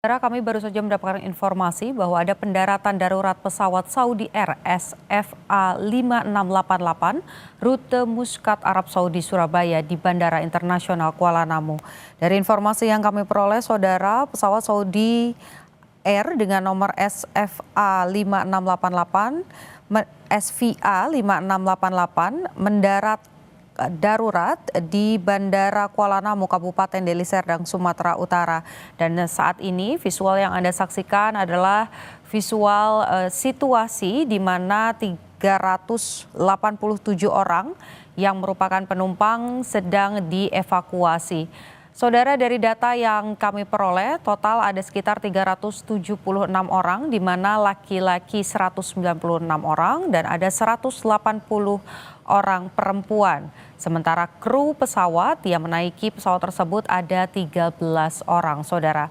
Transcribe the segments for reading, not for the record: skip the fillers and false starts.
Saudara, kami baru saja mendapatkan informasi bahwa ada pendaratan darurat pesawat Saudi Air SFA 5688 rute Muscat Arab Saudi Surabaya di Bandara Internasional Kuala Namu. Dari informasi yang kami peroleh, saudara, pesawat Saudi Air dengan nomor SFA 5688 SVA 5688 mendarat darurat di Bandara Kuala Namu, Kabupaten Deli Serdang, Sumatera Utara. Dan saat ini visual yang Anda saksikan adalah visual situasi di mana 387 orang yang merupakan penumpang sedang dievakuasi. Saudara, dari data yang kami peroleh, total ada sekitar 376 orang, di mana laki-laki 196 orang dan ada 180 orang perempuan. Sementara kru pesawat yang menaiki pesawat tersebut ada 13 orang, saudara.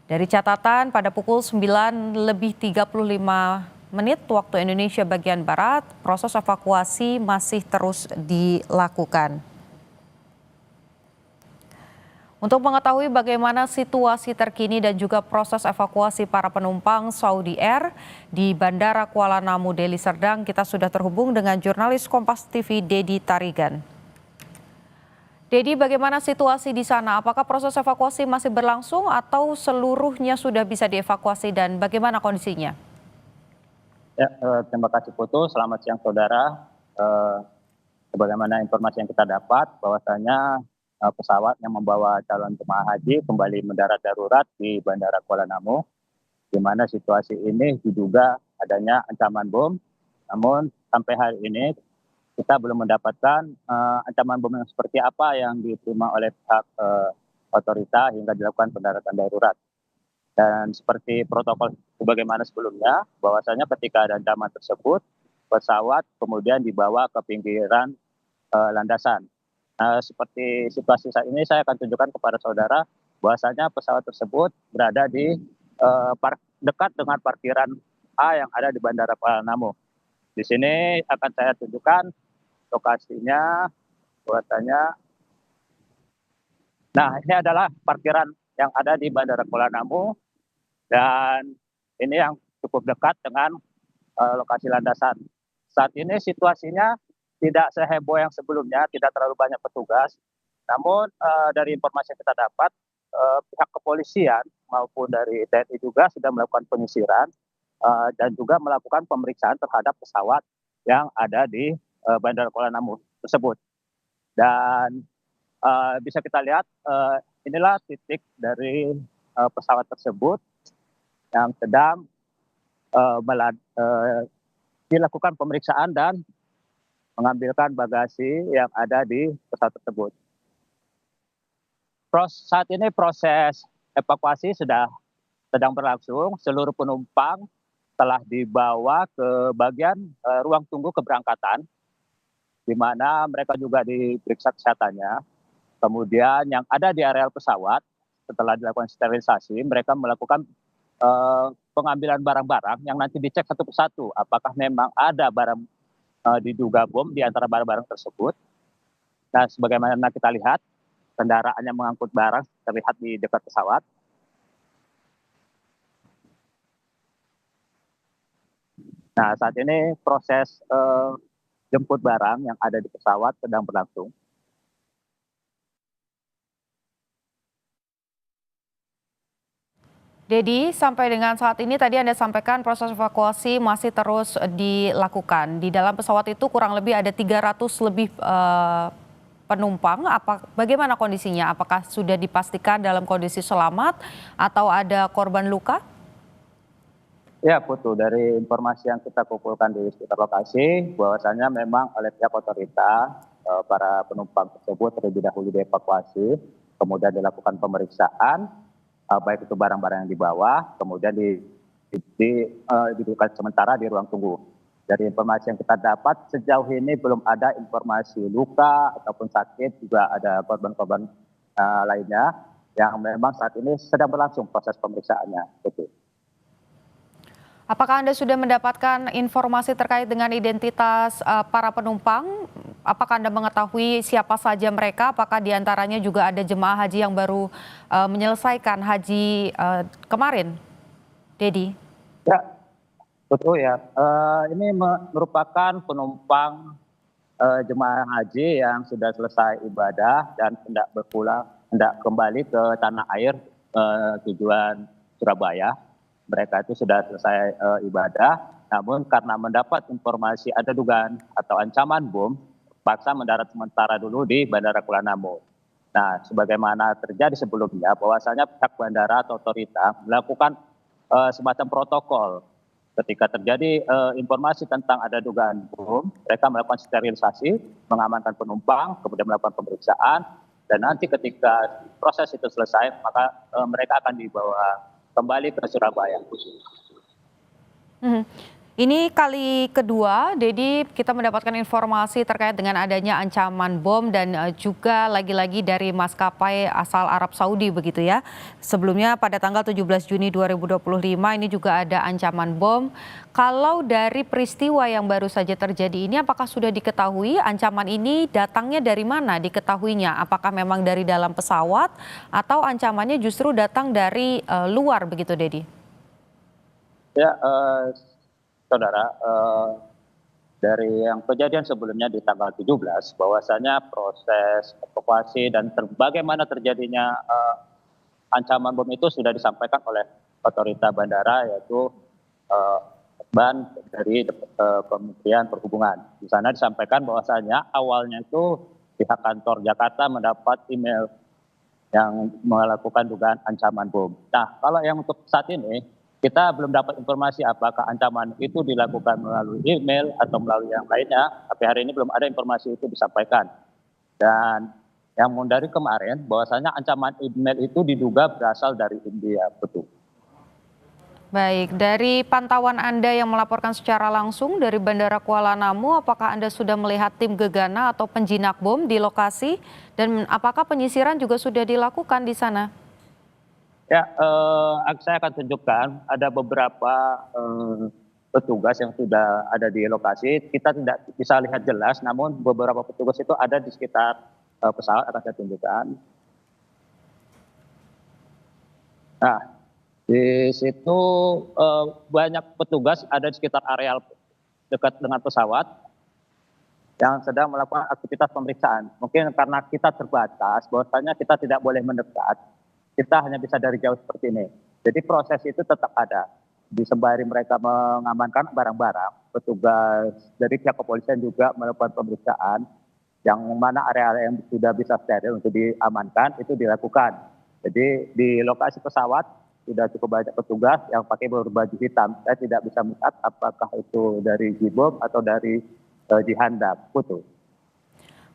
Dari catatan pada pukul 9:35 waktu Indonesia bagian Barat, proses evakuasi masih terus dilakukan. Untuk mengetahui bagaimana situasi terkini dan juga proses evakuasi para penumpang Saudi Air di Bandara Kuala Namu, Deli Serdang, kita sudah terhubung dengan jurnalis Kompas TV Dedi Tarigan. Dedi, bagaimana situasi di sana? Apakah proses evakuasi masih berlangsung atau seluruhnya sudah bisa dievakuasi dan bagaimana kondisinya? Ya, terima kasih Putu. Selamat siang saudara. Sebagaimana informasi yang kita dapat, bahwasanya pesawat yang membawa calon jemaah haji kembali mendarat darurat di Bandara Kuala Namu, di mana situasi ini diduga adanya ancaman bom. Namun sampai hari ini kita belum mendapatkan ancaman bom yang seperti apa yang diterima oleh pihak otorita hingga dilakukan pendaratan darurat. Dan seperti protokol sebagaimana sebelumnya, bahwasanya ketika ada ancaman tersebut, pesawat kemudian dibawa ke pinggiran landasan. Seperti situasi saat ini, saya akan tunjukkan kepada saudara bahwasanya pesawat tersebut berada di dekat dengan parkiran A yang ada di Bandara Kuala Namu. Di sini akan saya tunjukkan lokasinya, bahwasanya, nah ini adalah parkiran yang ada di Bandara Kuala Namu dan ini yang cukup dekat dengan lokasi landasan. Saat ini situasinya tidak seheboh yang sebelumnya, tidak terlalu banyak petugas. Namun dari informasi yang kita dapat, pihak kepolisian maupun dari TNI juga sudah melakukan penyisiran dan juga melakukan pemeriksaan terhadap pesawat yang ada di Bandara Kuala Namu tersebut. Dan bisa kita lihat inilah titik dari pesawat tersebut yang sedang dilakukan pemeriksaan dan mengambilkan bagasi yang ada di pesawat tersebut. Saat ini proses evakuasi sedang berlangsung. Seluruh penumpang telah dibawa ke bagian ruang tunggu keberangkatan, di mana mereka juga diperiksa kesehatannya. Kemudian yang ada di areal pesawat, setelah dilakukan sterilisasi, mereka melakukan pengambilan barang-barang yang nanti dicek satu persatu apakah memang ada barang diduga bom di antara barang-barang tersebut. Nah, sebagaimana kita lihat, kendaraan yang mengangkut barang terlihat di dekat pesawat. Nah, saat ini proses jemput barang yang ada di pesawat sedang berlangsung. Dedi, sampai dengan saat ini tadi Anda sampaikan proses evakuasi masih terus dilakukan. Di dalam pesawat itu kurang lebih ada 300 lebih penumpang. Bagaimana kondisinya? Apakah sudah dipastikan dalam kondisi selamat atau ada korban luka? Ya, Putu, dari informasi yang kita kumpulkan di sekitar lokasi, bahwasanya memang oleh pihak otorita para penumpang tersebut terlebih dahulu dievakuasi, kemudian dilakukan pemeriksaan, baik itu barang-barang yang dibawa, kemudian didudukkan sementara di ruang tunggu. Dari informasi yang kita dapat, sejauh ini belum ada informasi luka ataupun sakit, juga ada korban-korban lainnya yang memang saat ini sedang berlangsung proses pemeriksaannya. Betul. Apakah Anda sudah mendapatkan informasi terkait dengan identitas para penumpang? Apakah Anda mengetahui siapa saja mereka? Apakah diantaranya juga ada jemaah haji yang baru menyelesaikan haji kemarin, Dedi? Ya, betul ya. Ini merupakan penumpang jemaah haji yang sudah selesai ibadah dan hendak kembali ke tanah air tujuan Surabaya. Mereka itu sudah selesai ibadah, namun karena mendapat informasi ada dugaan atau ancaman bom, paksa mendarat sementara dulu di Bandara Kuala Namu. Nah, sebagaimana terjadi sebelumnya, bahwasanya pihak bandara atau otorita melakukan semacam protokol. Ketika terjadi informasi tentang ada dugaan bom, mereka melakukan sterilisasi, mengamankan penumpang, kemudian melakukan pemeriksaan, dan nanti ketika proses itu selesai, maka mereka akan dibawa kembali ke Surabaya. Mhm. Ini kali kedua, Dedi, kita mendapatkan informasi terkait dengan adanya ancaman bom dan juga lagi-lagi dari maskapai asal Arab Saudi begitu ya. Sebelumnya pada tanggal 17 Juni 2025 ini juga ada ancaman bom. Kalau dari peristiwa yang baru saja terjadi ini, apakah sudah diketahui ancaman ini datangnya dari mana diketahuinya? Apakah memang dari dalam pesawat atau ancamannya justru datang dari luar begitu, Dedi? Ya, saudara, dari yang kejadian sebelumnya di tanggal 17, bahwasanya proses evakuasi dan bagaimana terjadinya ancaman bom itu sudah disampaikan oleh otorita bandara, yaitu ban dari Kementerian Perhubungan. Di sana disampaikan bahwasanya awalnya itu pihak kantor Jakarta mendapat email yang melakukan dugaan ancaman bom. Nah, kalau yang untuk saat ini, kita belum dapat informasi apakah ancaman itu dilakukan melalui email atau melalui yang lainnya, tapi hari ini belum ada informasi itu disampaikan. Dan yang dari kemarin, bahwasanya ancaman email itu diduga berasal dari India, betul. Baik, dari pantauan Anda yang melaporkan secara langsung dari Bandara Kuala Namu, apakah Anda sudah melihat tim gegana atau penjinak bom di lokasi? Dan apakah penyisiran juga sudah dilakukan di sana? Ya, saya akan tunjukkan ada beberapa petugas yang sudah ada di lokasi. Kita tidak bisa lihat jelas, namun beberapa petugas itu ada di sekitar pesawat, akan saya tunjukkan. Nah, di situ banyak petugas ada di sekitar areal dekat dengan pesawat yang sedang melakukan aktivitas pemeriksaan. Mungkin karena kita terbatas, bahwasanya kita tidak boleh mendekat, kita hanya bisa dari jauh seperti ini. Jadi proses itu tetap ada. Sembari mereka mengamankan barang-barang, petugas dari pihak kepolisian juga melakukan pemeriksaan, yang mana area yang sudah bisa steril untuk diamankan itu dilakukan. Jadi di lokasi pesawat sudah cukup banyak petugas yang pakai berbaju hitam. Saya tidak bisa melihat apakah itu dari Jibom atau dari Jihandak. Putu.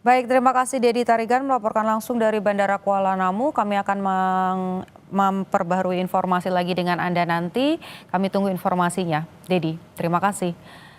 Baik, terima kasih Dedi Tarigan melaporkan langsung dari Bandara Kuala Namu. Kami akan memperbaharui informasi lagi dengan Anda nanti. Kami tunggu informasinya. Dedi, terima kasih.